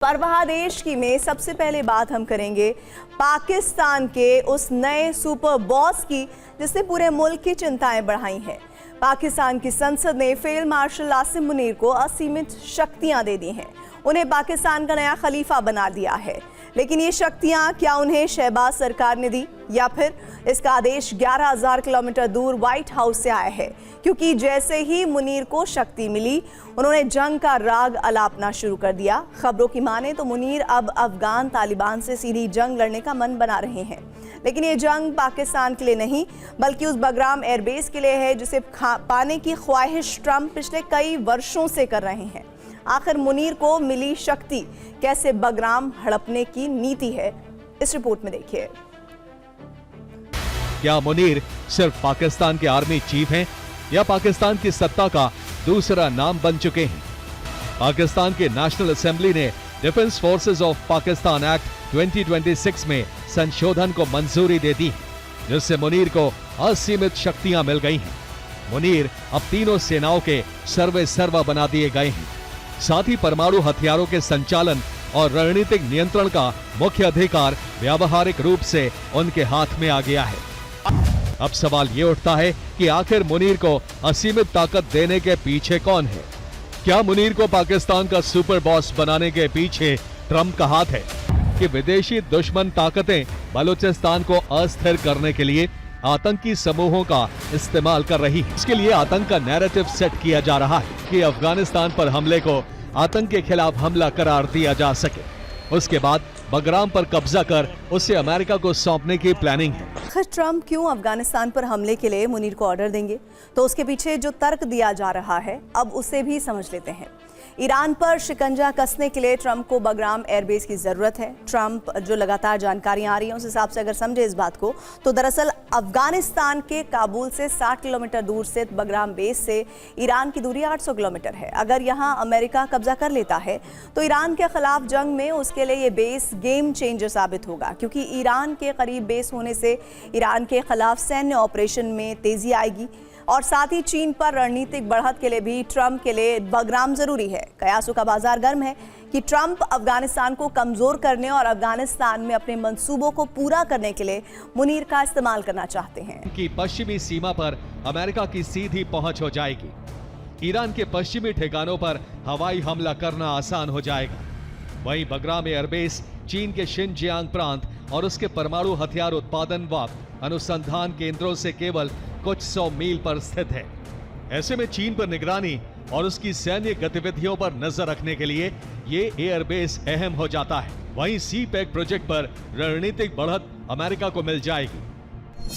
परवाह देश की में सबसे पहले बात हम करेंगे पाकिस्तान के उस नए सुपर बॉस की जिसने पूरे मुल्क की चिंताएं बढ़ाई हैं। पाकिस्तान की संसद ने फील्ड मार्शल आसिम मुनीर को असीमित शक्तियां दे दी हैं, उन्हें पाकिस्तान का नया खलीफा बना दिया है। लेकिन ये शक्तियां क्या उन्हें शहबाज सरकार ने दी या फिर इसका आदेश 11,000 किलोमीटर दूर व्हाइट हाउस से आया है? क्योंकि जैसे ही मुनीर को शक्ति मिली उन्होंने जंग का राग अलापना शुरू कर दिया। खबरों की माने तो मुनीर अब अफगान तालिबान से सीधी जंग लड़ने का मन बना रहे हैं। लेकिन ये जंग पाकिस्तान के लिए नहीं बल्कि उस बगराम एयरबेस के लिए है जिसे पाने की ख्वाहिश ट्रंप पिछले कई वर्षों से कर रहे हैं। आखिर मुनीर को मिली शक्ति कैसे बगराम हड़पने की नीति है, इस रिपोर्ट में देखिए। क्या मुनीर सिर्फ पाकिस्तान के आर्मी चीफ हैं या पाकिस्तान की सत्ता का दूसरा नाम बन चुके हैं? पाकिस्तान के नेशनल असेंबली ने defence forces of Pakistan act 2026 में संशोधन को मंजूरी दे दी, जिससे मुनीर को असीमित शक्तियां मिल गई हैं। मुनीर अब तीनों सेनाओं के सर्वे सर्वा बना दिए गए हैं। साथ ही परमाणु हथियारों के संचालन और रणनीतिक नियंत्रण का मुख्य अधिकार व्यावहारिक रूप से उनके हाथ में आ गया है। अब सवाल ये उठता है कि आखिर मुनीर को असीमित ताकत देने के पीछे कौन है? क्या मुनीर को पाकिस्तान का सुपर बॉस बनाने के पीछे ट्रंप का हाथ है कि विदेशी दुश्मन ताकतें बलूचिस्तान को अस्थिर करने के लिए आतंकी समूहों का इस्तेमाल कर रही है? इसके लिए आतंक का नैरेटिव सेट किया जा रहा है कि अफगानिस्तान पर हमले को आतंक के खिलाफ हमला करार दिया जा सके। उसके बाद बगराम पर कब्जा कर उसे अमेरिका को सौंपने की प्लानिंग है। आखिर ट्रंप क्यों अफगानिस्तान पर हमले के लिए मुनीर को ऑर्डर देंगे? तो उसके पीछे जो तर्क दिया जा रहा है अब उसे भी समझ लेते हैं। ईरान पर शिकंजा कसने के लिए ट्रंप को बगराम एयरबेस की जरूरत है। ट्रंप जो लगातार जानकारियां आ रही हैं उस हिसाब से अगर समझे इस बात को तो दरअसल अफगानिस्तान के काबुल से 60 किलोमीटर दूर स्थित बगराम बेस से ईरान की दूरी 800 किलोमीटर है। अगर यहां अमेरिका कब्जा कर लेता है तो ईरान के खिलाफ जंग में उसके लिए ये बेस गेम चेंजर साबित होगा, क्योंकि ईरान के करीब बेस होने से ईरान के खिलाफ सैन्य ऑपरेशन में तेजी आएगी और साथ ही चीन पर रणनीतिक बढ़त के लिए भी ट्रंप के लिए बगराम जरूरी है। कयासों का बाजार गर्म है कि ट्रंप अफगानिस्तान को कमजोर करने और अफगानिस्तान में अपने मंसूबों को पूरा करने के लिए मुनीर का इस्तेमाल करना चाहते हैं। कि पश्चिमी सीमा पर अमेरिका की सीधी पहुंच हो जाएगी। ईरान के पश्चिमी ठिकानों पर हवाई हमला करना आसान हो जाएगा। वहीं बगराम एयरबेस चीन के शिनजियांग प्रांत और उसके परमाणु हथियार उत्पादन व अनुसंधान केंद्रों से केवल कुछ 100 मील पर स्थित है। ऐसे में चीन पर निगरानी और उसकी सैन्य गतिविधियों पर नजर रखने के लिए ये एयरबेस अहम हो जाता है। वहीं सी पैक प्रोजेक्ट पर रणनीतिक बढ़त अमेरिका को मिल जाएगी।